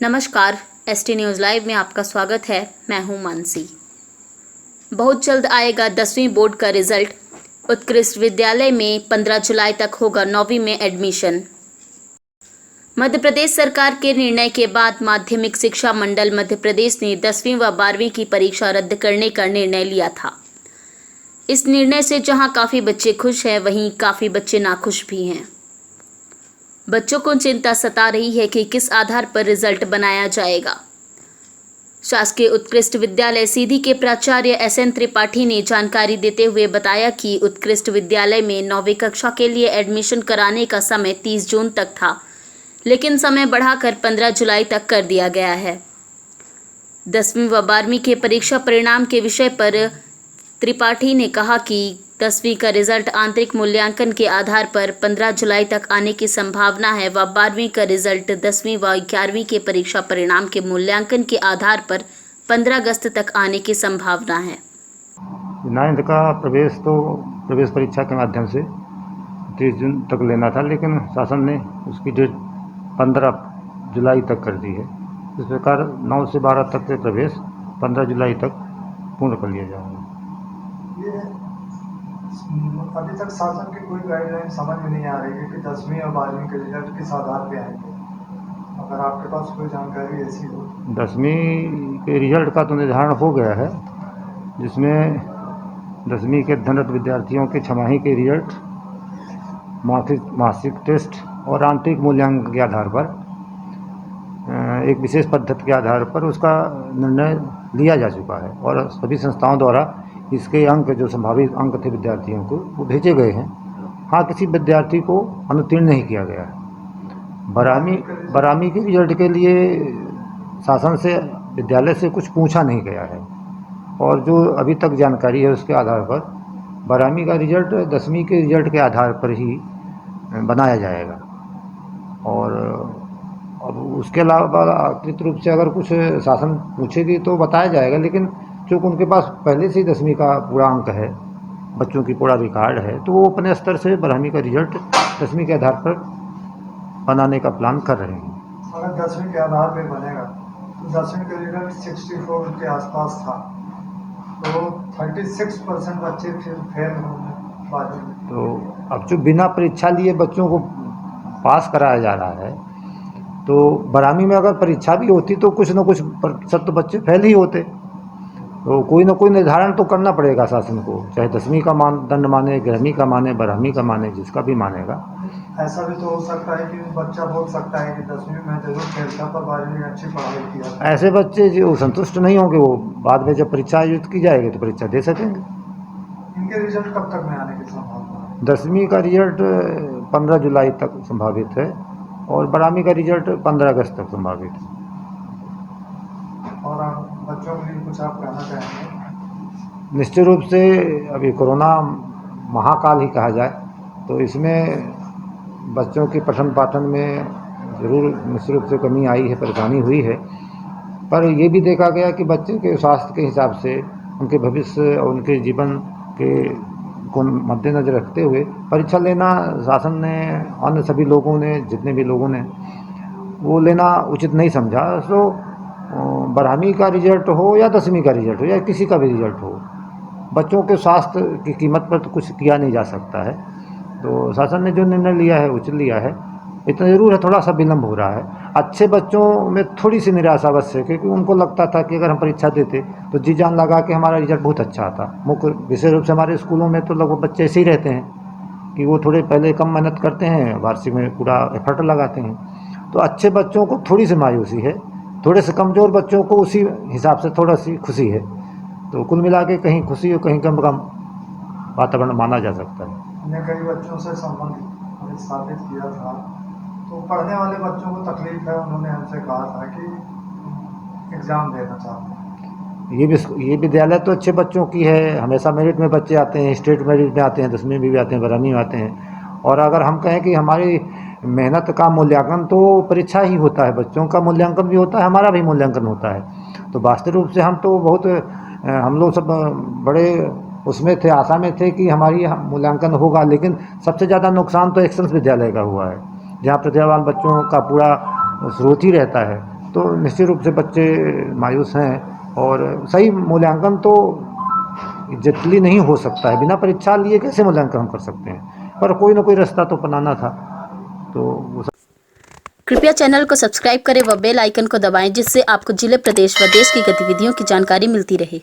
नमस्कार, ST news live में आपका स्वागत है। मैं हूं मानसी। बहुत जल्द आएगा 10वीं बोर्ड का रिजल्ट। उत्कृष्ट विद्यालय में 15 जुलाई तक होगा 9वीं में एडमिशन। मध्य प्रदेश सरकार के निर्णय के बाद माध्यमिक शिक्षा मंडल मध्य प्रदेश ने 10वीं व 12वीं की परीक्षा रद्द करने का निर्णय लिया था। इस निर्णय से जहां काफ़ी बच्चे खुश हैं, वहीं काफ़ी बच्चे नाखुश भी हैं। बच्चों को चिंता सता रही है कि किस आधार पर रिजल्ट बनाया जाएगा। शासकीय उत्कृष्ट विद्यालय सीधी के प्राचार्य SN त्रिपाठी ने जानकारी देते हुए बताया कि उत्कृष्ट विद्यालय में 9वीं कक्षा के लिए एडमिशन कराने का समय 30 जून तक था, लेकिन समय बढ़ाकर 15 जुलाई तक कर दिया गया है। 10वीं व 12वीं के परीक्षा परिणाम के विषय पर त्रिपाठी ने कहा कि 10वीं का रिजल्ट आंतरिक मूल्यांकन के आधार पर 15 जुलाई तक आने की संभावना है व 12वीं का रिजल्ट 10वीं व 11वीं के परीक्षा परिणाम के मूल्यांकन के आधार पर 15 अगस्त तक आने की संभावना है। 9th का प्रवेश परीक्षा के माध्यम से 30 जून तक लेना था, लेकिन शासन ने उसकी डेट 15 जुलाई तक कर दी है। इस प्रकार 9 से 12 तक के प्रवेश 15 जुलाई तक पूर्ण कर लिया जाएगा। अभी तक शासन की कोई गाइडलाइन समझ में नहीं आ रही है कि 10वीं और 12वीं के रिजल्ट किस आधार पे आएंगे। अगर आपके पास कोई जानकारी ऐसी हो। 10वीं के रिजल्ट का तो निर्धारण हो गया है, जिसमें 10वीं के अध्ययनरत विद्यार्थियों के छमाही के रिजल्ट, मासिक टेस्ट और आंतरिक मूल्यांकन के आधार पर एक विशेष पद्धति के आधार पर उसका निर्णय लिया जा चुका है और सभी संस्थाओं द्वारा इसके अंक, जो संभावित अंक थे विद्यार्थियों को, वो भेजे गए हैं। हाँ, किसी विद्यार्थी को अनुत्तीर्ण नहीं किया गया है। 12वीं के रिजल्ट के लिए शासन से, विद्यालय से कुछ पूछा नहीं गया है और जो अभी तक जानकारी है उसके आधार पर 12वीं का रिजल्ट 10वीं के रिजल्ट के आधार पर ही बनाया जाएगा। और अब उसके अलावा अतिरिक्त रूप से अगर कुछ शासन पूछेगी तो बताया जाएगा, लेकिन चूँकि उनके पास पहले से ही 10वीं का पूरा अंक है, बच्चों की पूरा रिकॉर्ड है, तो वो अपने स्तर से 12वीं का रिजल्ट 10वीं के आधार पर बनाने का प्लान कर रहे हैं। अगर 10वीं के आधार पे बनेगा तो 10वीं का रिजल्ट 64 के आसपास था, तो 36% बच्चे फिर फेल होंगे। तो अब जो बिना परीक्षा लिए बच्चों को पास कराया जा रहा है, तो 12वीं में अगर परीक्षा भी होती तो कुछ न कुछ प्रतिशत तो बच्चे फेल ही होते। तो कोई ना कोई निर्धारण तो करना पड़ेगा शासन को, चाहे 10वीं का मानदंड माने, 11वीं का माने, 12वीं का माने, जिसका भी मानेगा। ऐसा भी तो हो सकता है कि बच्चा बोल सकता है कि 10वीं में जरूर फेल था पर 12वीं में अच्छी पढ़ाई किया। ऐसे बच्चे जो संतुष्ट नहीं होंगे, वो बाद में जब परीक्षा आयोजित की जाएगी तो परीक्षा दे सकेंगे। इनके रिजल्ट कब तक में आने की संभावना है? 10वीं का रिजल्ट 15 जुलाई तक संभावित है और 12वीं का रिजल्ट 15 अगस्त तक संभावित है। और बच्चों के लिए कुछ आप कहना चाहेंगे? निश्चित रूप से अभी कोरोना महाकाल ही कहा जाए, तो इसमें बच्चों के पठन पाठन में ज़रूर निश्चित रूप से कमी आई है, परेशानी हुई है। पर ये भी देखा गया कि बच्चे के स्वास्थ्य के हिसाब से, उनके भविष्य और उनके जीवन के को मद्देनज़र रखते हुए परीक्षा लेना शासन ने, अन्य सभी लोगों ने, जितने भी लोगों ने, वो लेना उचित नहीं समझा। तो 12वीं का रिजल्ट हो या 10वीं का रिजल्ट हो या किसी का भी रिजल्ट हो, बच्चों के स्वास्थ्य की कीमत पर तो कुछ किया नहीं जा सकता है। तो शासन ने जो निर्णय लिया है उचित लिया है। इतना ज़रूर है, थोड़ा सा विलम्ब हो रहा है। अच्छे बच्चों में थोड़ी सी निराशा अवश्य है, क्योंकि उनको लगता था कि अगर हम परीक्षा देते तो जी जान लगा के हमारा रिजल्ट बहुत अच्छा आता। मुख्य विशेष रूप से हमारे स्कूलों में तो लगभग बच्चे ऐसे ही रहते हैं कि वो थोड़े पहले कम मेहनत करते हैं, वार्षिक में पूरा एफर्ट लगाते हैं। तो अच्छे बच्चों को थोड़ी सी मायूसी है, थोड़े से कमज़ोर बच्चों को उसी हिसाब से थोड़ा सी खुशी है। तो कुल मिला के कहीं खुशी और कहीं कम वातावरण माना जा सकता है। हमने कई बच्चों से संबंध स्थापित किया था, तो पढ़ने वाले बच्चों को तकलीफ है। उन्होंने हमसे कहा था कि एग्ज़ाम देना चाहते हैं। ये विद्यालय तो अच्छे बच्चों की है, हमेशा मेरिट में बच्चे आते हैं, स्टेट मेरिट में आते हैं, 10वीं में भी आते हैं, 12वीं में आते हैं। और अगर हम कहें कि हमारी मेहनत का मूल्यांकन तो परीक्षा ही होता है, बच्चों का मूल्यांकन भी होता है, हमारा भी मूल्यांकन होता है। तो वास्तविक रूप से हम तो बहुत, हम लोग सब बड़े उसमें थे, आशा में थे कि हमारी मूल्यांकन होगा। लेकिन सबसे ज़्यादा नुकसान तो एक्सेलेंस विद्यालय का हुआ है, जहाँ प्रतिभावान बच्चों का पूरा स्रोत ही रहता है। तो निश्चित रूप से बच्चे मायूस हैं। और सही मूल्यांकन तो जटिल नहीं हो सकता है, बिना परीक्षा लिए कैसे मूल्यांकन हम कर सकते हैं, पर कोई ना कोई रास्ता तो अपनाना था। तो वो कृपया चैनल को सब्सक्राइब करें व बेल आइकन को दबाएं, जिससे आपको जिले, प्रदेश व देश की गतिविधियों की जानकारी मिलती रहे।